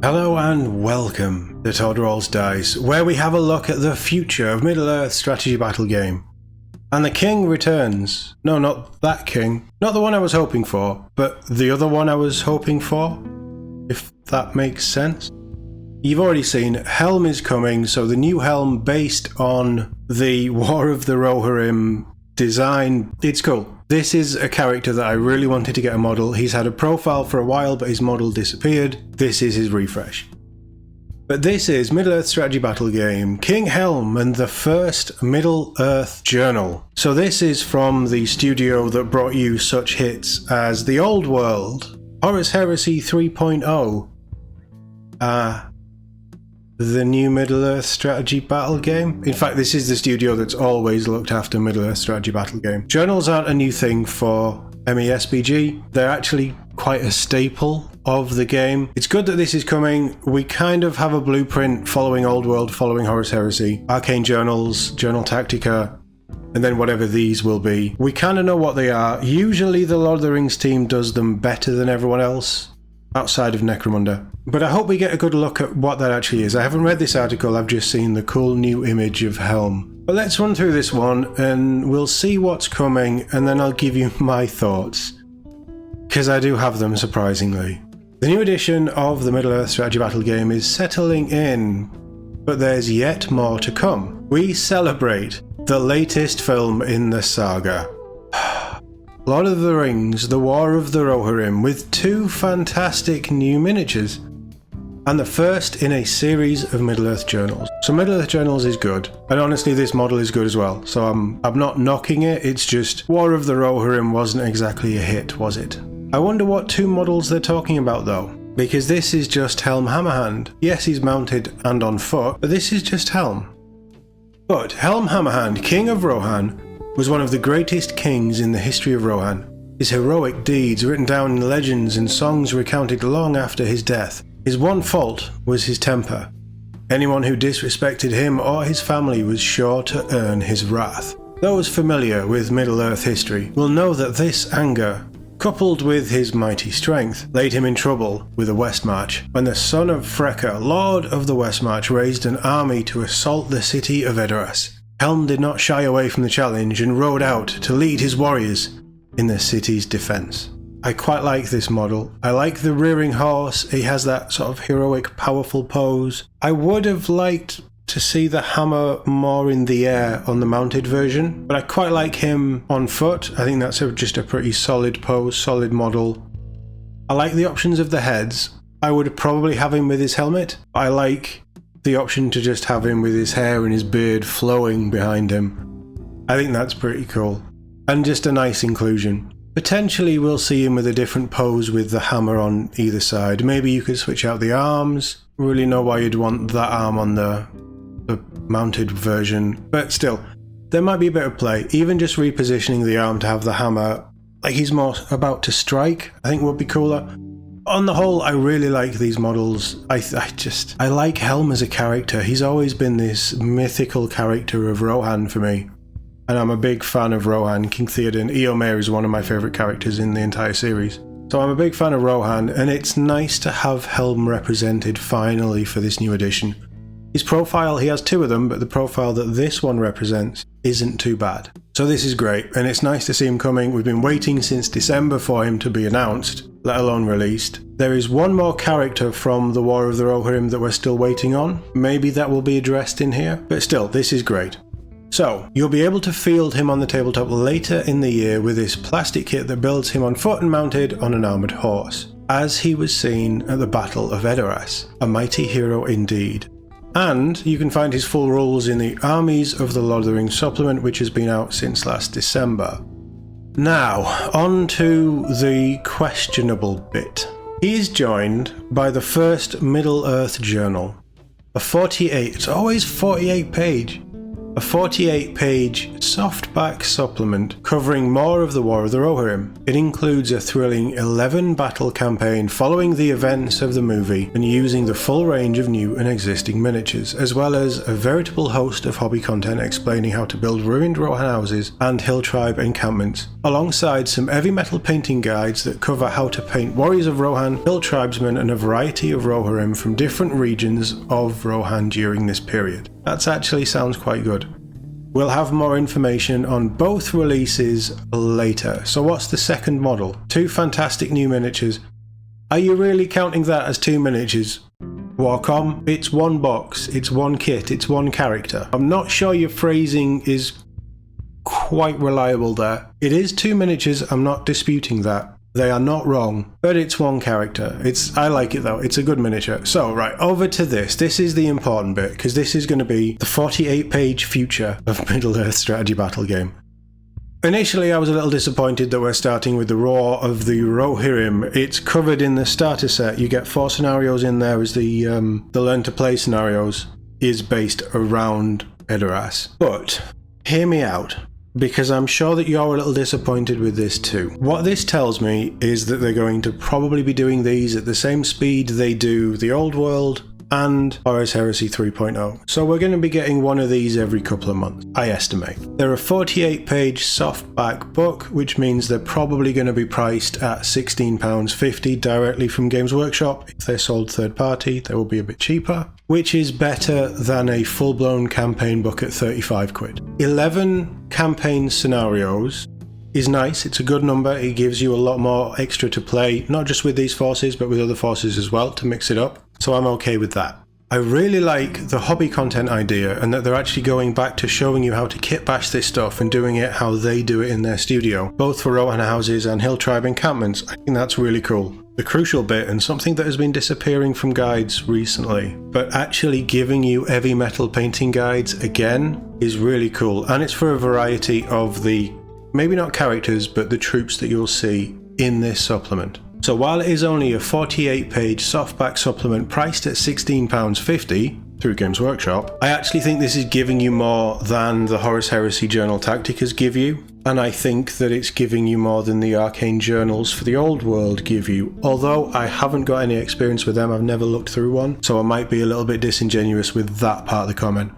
Hello and welcome to Todd Rolls Dice, where we have a look at the future of Middle-earth strategy battle game. And the king returns. No, not that king. Not the one I was hoping for, but the other one I was hoping for, if that makes sense. You've already seen Helm is coming, so the new Helm based on the War of the Rohirrim design. It's cool. This is a character that I really wanted to get a model. He's had a profile for a while, but his model disappeared. This is his refresh. But this is Middle-earth strategy battle game, King Helm and the first Middle-earth Journal. So this is from the studio that brought you such hits as The Old World, Horus Heresy 3.0, the new Middle-earth strategy battle game. In fact, this is the studio that's always looked after Middle-earth strategy battle game. Journals aren't a new thing for MESBG. They're actually quite a staple of the game. It's good that this is coming. We kind of have a blueprint following Old World, following Horus Heresy, Arcane Journals, Journal Tactica, and then whatever these will be. We kind of know what they are. Usually the Lord of the Rings team does them better than everyone else, outside of Necromunda. But I hope we get a good look at what that actually is. I haven't read this article, I've just seen the cool new image of Helm. But let's run through this one and we'll see what's coming, and then I'll give you my thoughts, because I do have them, surprisingly. The new edition of the Middle-earth strategy battle game is settling in, but there's yet more to come. We celebrate the latest film in the saga, Lord of the Rings, The War of the Rohirrim, with two fantastic new miniatures, and the first in a series of Middle-earth Journals. So Middle-earth Journals is good, and honestly this model is good as well, so I'm not knocking it, it's just War of the Rohirrim wasn't exactly a hit, was it? I wonder what two models they're talking about though, because this is just Helm Hammerhand. Yes, he's mounted and on foot, but this is just Helm. But Helm Hammerhand, King of Rohan, was one of the greatest kings in the history of Rohan. His heroic deeds written down in legends and songs recounted long after his death. His one fault was his temper. Anyone who disrespected him or his family was sure to earn his wrath. Those familiar with Middle-earth history will know that this anger, coupled with his mighty strength, laid him in trouble with the Westmarch, when the son of Freka, Lord of the Westmarch, raised an army to assault the city of Edoras. Helm did not shy away from the challenge and rode out to lead his warriors in the city's defense. I quite like this model. I like the rearing horse. He has that sort of heroic, powerful pose. I would have liked to see the hammer more in the air on the mounted version, but I quite like him on foot. I think that's just a pretty solid pose, solid model. I like the options of the heads. I would probably have him with his helmet. I like the option to just have him with his hair and his beard flowing behind him. I think that's pretty cool. And just a nice inclusion. Potentially we'll see him with a different pose with the hammer on either side. Maybe you could switch out the arms. I don't really know why you'd want that arm on the mounted version. But still, there might be a bit of play. Even just repositioning the arm to have the hammer, like he's more about to strike, I think would be cooler. On the whole, I really like these models. I like Helm as a character. He's always been this mythical character of Rohan for me. And I'm a big fan of Rohan. King Theoden, Eomer is one of my favourite characters in the entire series. So I'm a big fan of Rohan, and it's nice to have Helm represented finally for this new edition. His profile, he has two of them, but the profile that this one represents isn't too bad. So this is great, and it's nice to see him coming. We've been waiting since December for him to be announced, let alone released. There is one more character from the War of the Rohirrim that we're still waiting on. Maybe that will be addressed in here, but still, this is great. So, you'll be able to field him on the tabletop later in the year with this plastic kit that builds him on foot and mounted on an armoured horse, as he was seen at the Battle of Edoras, a mighty hero indeed. And you can find his full rules in the Armies of the Lord of the Rings supplement, which has been out since last December. Now, on to the questionable bit. He is joined by the first Middle-earth Journal, a 48, it's always 48 page. a 48-page softback supplement covering more of the War of the Rohirrim. It includes a thrilling 11-battle campaign following the events of the movie and using the full range of new and existing miniatures, as well as a veritable host of hobby content explaining how to build ruined Rohan houses and hill tribe encampments, alongside some heavy metal painting guides that cover how to paint warriors of Rohan, hill tribesmen, and a variety of Rohirrim from different regions of Rohan during this period. That actually sounds quite good. We'll have more information on both releases later. So what's the second model? 2 fantastic new miniatures. Are you really counting that as 2 miniatures? WarCom, it's 1 box, it's 1 kit, it's 1 character. I'm not sure your phrasing is quite reliable there. It is 2 miniatures, I'm not disputing that. They are not wrong, but it's 1 character. I like it though, it's a good miniature. So right, over to this. This is the important bit, because this is going to be the 48-page future of Middle-earth strategy battle game. Initially I was a little disappointed that we're starting with the Roar of the Rohirrim. It's covered in the starter set. You get 4 scenarios in there as the learn to play scenarios is based around Edoras. But hear me out, because I'm sure that you're a little disappointed with this too. What this tells me is that they're going to probably be doing these at the same speed they do the Old World and Horus Heresy 3.0. So we're going to be getting one of these every couple of months, I estimate. They're a 48-page softback book, which means they're probably going to be priced at £16.50 directly from Games Workshop. If they're sold third party, they will be a bit cheaper, which is better than a full-blown campaign book at 35 quid. 11 campaign scenarios is nice. It's a good number. It gives you a lot more extra to play, not just with these forces, but with other forces as well, to mix it up. So I'm okay with that. I really like the hobby content idea, and that they're actually going back to showing you how to kit bash this stuff and doing it how they do it in their studio, both for Rohan houses and hill tribe encampments. I think that's really cool. The crucial bit, and something that has been disappearing from guides recently, but actually giving you heavy metal painting guides again is really cool. And it's for a variety of the, maybe not characters, but the troops that you'll see in this supplement. So while it is only a 48-page softback supplement priced at £16.50 through Games Workshop, I actually think this is giving you more than the Horus Heresy Journal Tacticas give you, and I think that it's giving you more than the Arcane Journals for the Old World give you. Although I haven't got any experience with them, I've never looked through one, so I might be a little bit disingenuous with that part of the comment.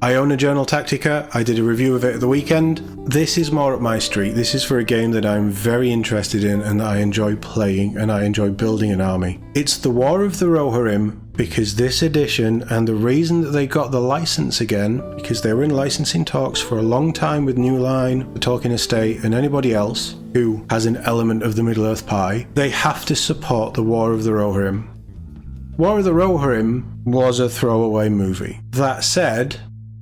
I own a Journal Tactica, I did a review of it at the weekend. This is more up my street. This is for a game that I'm very interested in and that I enjoy playing, and I enjoy building an army. It's the War of the Rohirrim, because this edition, and the reason that they got the license again, because they were in licensing talks for a long time with New Line, the Tolkien Estate, and anybody else who has an element of the Middle-earth pie, they have to support the War of the Rohirrim. War of the Rohirrim was a throwaway movie. That said,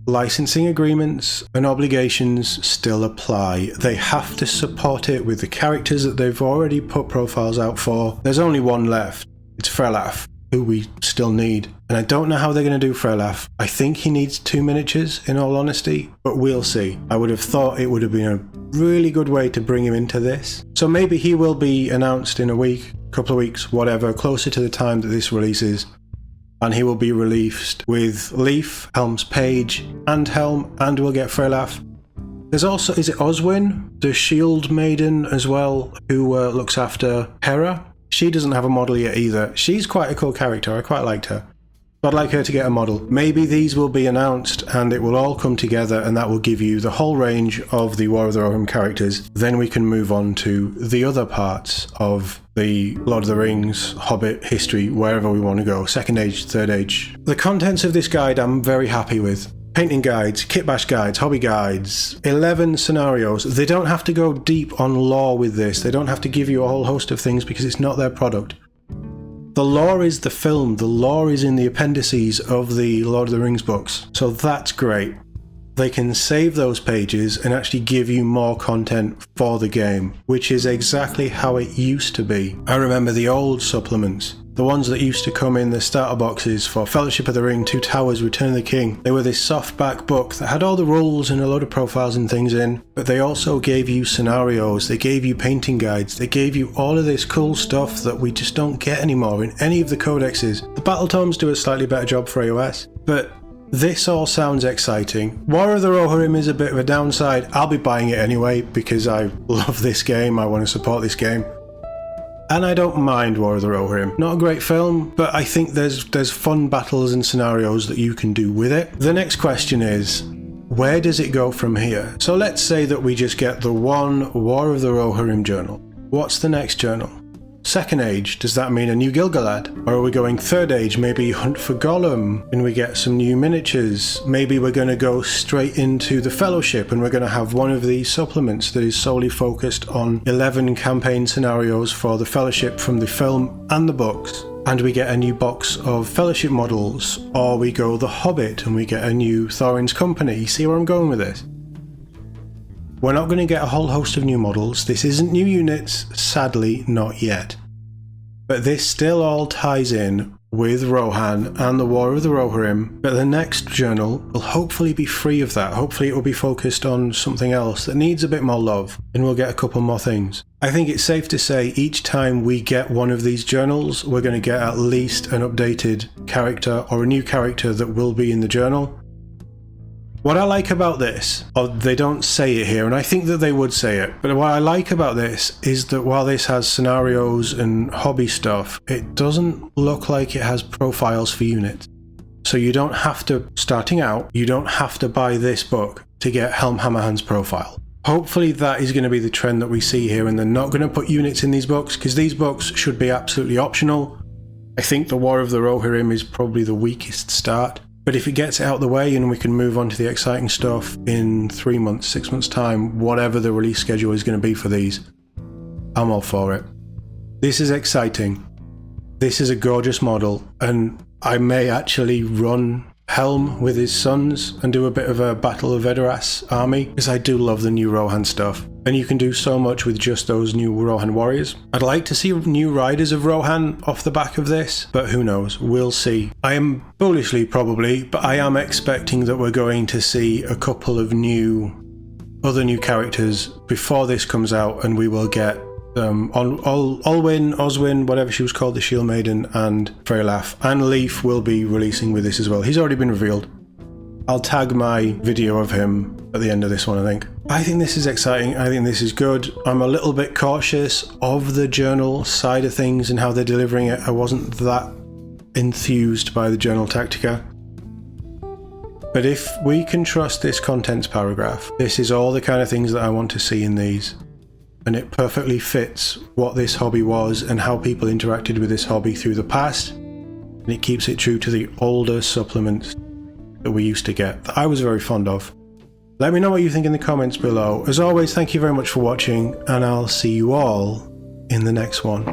licensing agreements and obligations still apply. They have to support it with the characters that they've already put profiles out for. There's only one left. It's Frelaf, who we still need. And I don't know how they're going to do Frelaf. I think he needs 2 miniatures, in all honesty, but we'll see. I would have thought it would have been a really good way to bring him into this. So maybe he will be announced in a week, couple of weeks, whatever, closer to the time that this releases. And he will be released with Leif, Helm's page, and Helm, and we'll get Frelaf. There's also, is it Oswin, the Shield Maiden as well, who looks after Hera? She doesn't have a model yet either. She's quite a cool character, I quite liked her. I'd like her to get a model. Maybe these will be announced and it will all come together, and that will give you the whole range of the War of the Rohirrim characters. Then we can move on to the other parts of the Lord of the Rings, Hobbit history, wherever we want to go. Second Age, Third Age. The contents of this guide I'm very happy with. Painting guides, kit bash guides, hobby guides, 11 scenarios. They don't have to go deep on lore with this. They don't have to give you a whole host of things because it's not their product. The lore is the film, the lore is in the appendices of the Lord of the Rings books, so that's great. They can save those pages and actually give you more content for the game, which is exactly how it used to be. I remember the old supplements, the ones that used to come in the starter boxes for Fellowship of the Ring, Two Towers, Return of the King. They were this softback book that had all the rules and a load of profiles and things in, but they also gave you scenarios, they gave you painting guides, they gave you all of this cool stuff that we just don't get anymore in any of the codexes. The battle tomes do a slightly better job for AOS, but This all sounds exciting. War of the Rohirrim is a bit of a downside. I'll be buying it anyway because I love this game, I want to support this game. And I don't mind War of the Rohirrim. Not a great film, but I think there's fun battles and scenarios that you can do with it. The next question is, where does it go from here? So let's say that we just get the one War of the Rohirrim journal. What's the next journal? Second Age, does that mean a new Gilgalad? Or are we going Third Age, maybe Hunt for Gollum, and we get some new miniatures? Maybe we're going to go straight into the Fellowship and we're going to have one of these supplements that is solely focused on 11 campaign scenarios for the Fellowship from the film and the books. And we get a new box of Fellowship models, or we go The Hobbit and we get a new Thorin's Company. You see where I'm going with this? We're not going to get a whole host of new models. This isn't new units, sadly not yet. But this still all ties in with Rohan and the War of the Rohirrim, but the next journal will hopefully be free of that. Hopefully it will be focused on something else that needs a bit more love, and we'll get a couple more things. I think it's safe to say each time we get one of these journals, we're going to get at least an updated character or a new character that will be in the journal. What I like about this, or they don't say it here, and I think that they would say it, but what I like about this is that while this has scenarios and hobby stuff, it doesn't look like it has profiles for units. So you don't have to, starting out, you don't have to buy this book to get Helm Hammerhand's profile. Hopefully that is going to be the trend that we see here, and they're not going to put units in these books, because these books should be absolutely optional. I think the War of the Rohirrim is probably the weakest start. But if it gets out of the way and we can move on to the exciting stuff in 3 months, 6 months time, whatever the release schedule is going to be for these, I'm all for it. This is exciting. This is a gorgeous model, and I may actually run Helm with his sons and do a bit of a Battle of Edoras army, because I do love the new Rohan stuff. And you can do so much with just those new Rohan warriors. I'd like to see new riders of Rohan off the back of this, but who knows, we'll see. I am bullishly probably, but I am expecting that we're going to see a couple of other new characters before this comes out, and we will get Olwyn, Oswin, whatever she was called, the Shield Maiden, and Freylaf, and Leif will be releasing with this as well. He's already been revealed. I'll tag my video of him at the end of this one, I think. I think this is exciting. I think this is good. I'm a little bit cautious of the journal side of things and how they're delivering it. I wasn't that enthused by the Journal Tactica. But if we can trust this contents paragraph, this is all the kind of things that I want to see in these. And it perfectly fits what this hobby was and how people interacted with this hobby through the past. And it keeps it true to the older supplements that we used to get, that I was very fond of. Let me know what you think in the comments below. As always, thank you very much for watching, and I'll see you all in the next one.